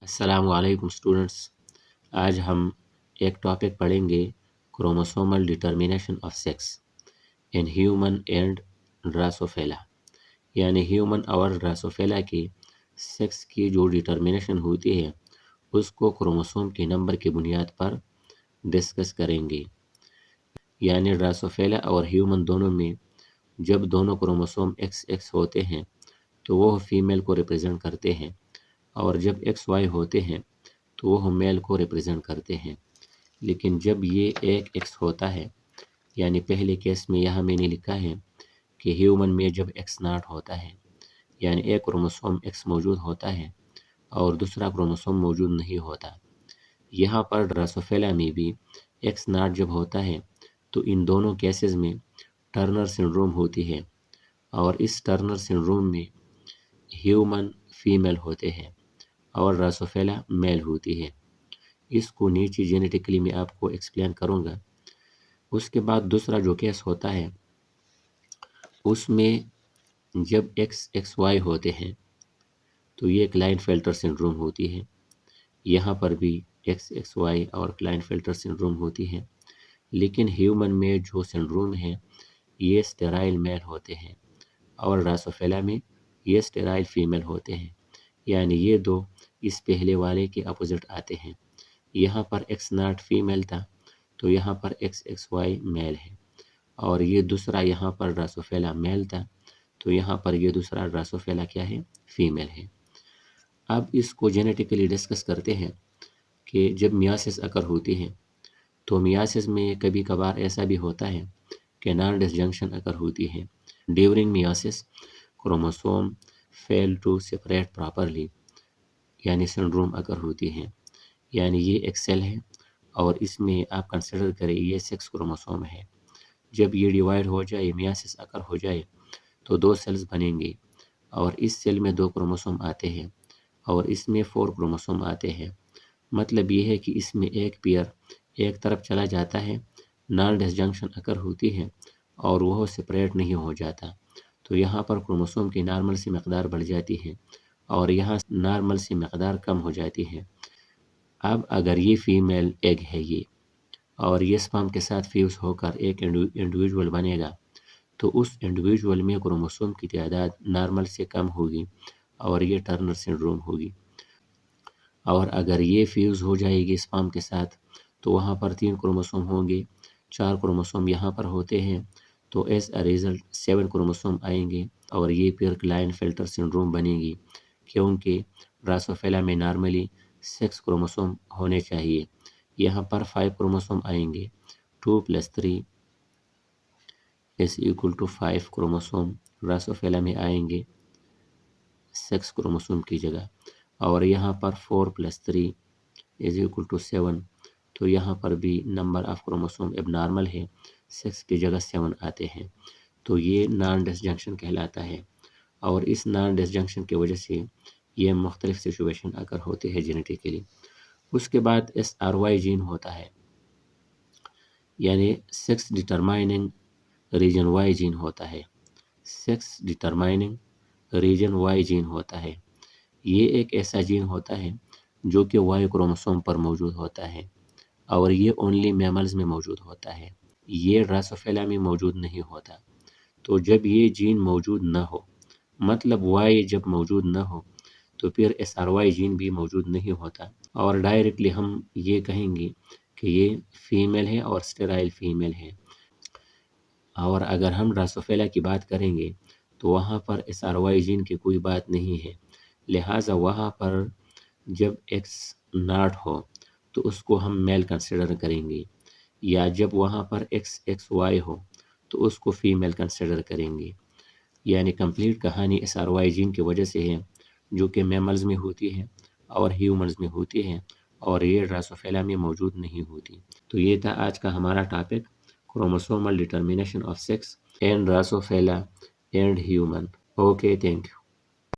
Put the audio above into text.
السلام علیکم اسٹوڈنٹس، آج ہم ایک ٹاپک پڑھیں گے chromosomal determination of sex in human and drosophila, یعنی ہیومن اور ڈراسوفیلا کی سیکس کی جو ڈٹرمینیشن ہوتی ہے اس کو کروموسوم کے نمبر کی بنیاد پر ڈسکس کریں گے۔ یعنی ڈراسوفیلا اور ہیومن دونوں میں جب دونوں کروموسوم ایکس ایکس ہوتے ہیں تو وہ فیمیل کو ریپرزینٹ کرتے ہیں، اور جب ایکس وائی ہوتے ہیں تو وہ میل کو ریپرزینٹ کرتے ہیں۔ لیکن جب یہ ایک ایکس ہوتا ہے، یعنی پہلے کیس میں یہاں میں نے لکھا ہے کہ ہیومن میں جب ایکس ناٹ ہوتا ہے، یعنی ایک کروموسوم ایکس موجود ہوتا ہے اور دوسرا کروموسوم موجود نہیں ہوتا۔ یہاں پر ڈراسوفیلا میں بھی ایکس ناٹ جب ہوتا ہے تو ان دونوں کیسز میں ٹرنر سنڈروم ہوتی ہے، اور اس ٹرنر سنڈروم میں ہیومن فیمیل ہوتے ہیں اور ڈراسوفیلا میل ہوتی ہے۔ اس کو نیچے جینیٹیکلی میں آپ کو ایکسپلین کروں گا۔ اس کے بعد دوسرا جو کیس ہوتا ہے اس میں جب ایکس ایکس وائی ہوتے ہیں تو یہ کلائن فلٹر سنڈروم ہوتی ہے۔ یہاں پر بھی ایکس ایکس وائی اور کلائن فلٹر سنڈروم ہوتی ہے، لیکن ہیومن میں جو سنڈروم ہے یہ اسٹیرائل میل ہوتے ہیں اور ڈراسوفیلا میں یہ اسٹیرائل فیمیل ہوتے ہیں، یعنی یہ دو اس پہلے والے کے اپوزٹ آتے ہیں۔ یہاں پر ایکس ناٹ فیمیل تھا تو یہاں پر ایکس ایکس وائی میل ہے، اور یہ دوسرا یہاں پر ڈراسوفیلا میل تھا تو یہاں پر یہ دوسرا ڈراسوفیلا کیا ہے؟ فیمیل ہے۔ اب اس کو جینیٹیکلی ڈسکس کرتے ہیں کہ جب میاسس اکر ہوتی ہے تو میاسس میں کبھی کبھار ایسا بھی ہوتا ہے کہ نان ڈسجنکشن اکر ہوتی ہے۔ During meiosis chromosome fail to separate properly, یعنی سنڈروم اکر ہوتی ہے۔ یعنی یہ ایک سیل ہے اور اس میں آپ کنسیڈر کریں یہ سیکس کروموسوم ہے۔ جب یہ ڈیوائڈ ہو جائے، میاسس اکر ہو جائے تو دو سیلز بنیں گے، اور اس سیل میں دو کروموسوم آتے ہیں اور اس میں 4 کروموسوم آتے ہیں۔ مطلب یہ ہے کہ اس میں ایک پیئر ایک طرف چلا جاتا ہے، نان ڈسجنکشن اکر ہوتی ہے اور وہ سپریٹ نہیں ہو جاتا، تو یہاں پر کروموسوم کی نارمل سی مقدار بڑھ جاتی ہے اور یہاں نارمل سی مقدار کم ہو جاتی ہے۔ اب اگر یہ فیمیل ایگ ہے یہ، اور یہ سپرم کے ساتھ فیوز ہو کر ایک انڈیویجول بنے گا، تو اس انڈیویجول میں کروموسوم کی تعداد نارمل سے کم ہوگی اور یہ ٹرنر سنڈروم ہوگی۔ اور اگر یہ فیوز ہو جائے گی سپرم کے ساتھ تو وہاں پر 3 کروموسوم ہوں گے، 4 کروموسوم یہاں پر ہوتے ہیں، تو ایز اے ریزلٹ 7 کروموسوم آئیں گے اور یہ پھر کلائن فلٹر سنڈروم بنے گی، کیونکہ ڈراسوفیلا میں نارملی 6 کروموسوم ہونے چاہیے۔ یہاں پر 5 کروموسوم آئیں گے، 2 + 3 = 5 کروموسوم ڈراسوفیلا میں آئیں گے 6 کروموسوم کی جگہ، اور یہاں پر 4 + 3 = 7، تو یہاں پر بھی نمبر آف کروموسوم اب نارمل ہے، 6 کی جگہ 7 آتے ہیں، تو یہ نان ڈسجنکشن کہلاتا ہے۔ اور اس نان ڈسجنکشن کی وجہ سے یہ مختلف سچویشن اکر ہوتے ہیں جینیٹیکلی۔ اس کے بعد SRY جین ہوتا ہے، یعنی سیکس ڈٹرمائننگ ریجن وائی جین ہوتا ہے۔ سیکس ڈٹرمائننگ ریجن وائی جین ہوتا ہے، یہ ایک ایسا جین ہوتا ہے جو کہ وائی کروموسوم پر موجود ہوتا ہے، اور یہ اونلی میملز میں موجود ہوتا ہے، یہ ڈراسوفیلا میں موجود نہیں ہوتا۔ تو جب یہ جین موجود نہ ہو، مطلب وائی جب موجود نہ ہو تو پھر SRY جین بھی موجود نہیں ہوتا، اور ڈائریکٹلی ہم یہ کہیں گے کہ یہ فیمیل ہے اور اسٹیرائل فیمیل ہے۔ اور اگر ہم ڈراسوفیلا کی بات کریں گے تو وہاں پر SRY جین کی کوئی بات نہیں ہے، لہٰذا وہاں پر جب ایکس ناٹ ہو تو اس کو ہم میل کنسیڈر کریں گے، یا جب وہاں پر ایکس ایکس وائی ہو تو اس کو فیمیل کنسیڈر کریں گے۔ یعنی کمپلیٹ کہانی SRY جین کی وجہ سے ہے، جو کہ میملز میں ہوتی ہے اور ہیومنز میں ہوتی ہے، اور یہ ڈراسوفیلا میں موجود نہیں ہوتی۔ تو یہ تھا آج کا ہمارا topic, chromosomal determination of sex in drosophila and human. Okay, thank you.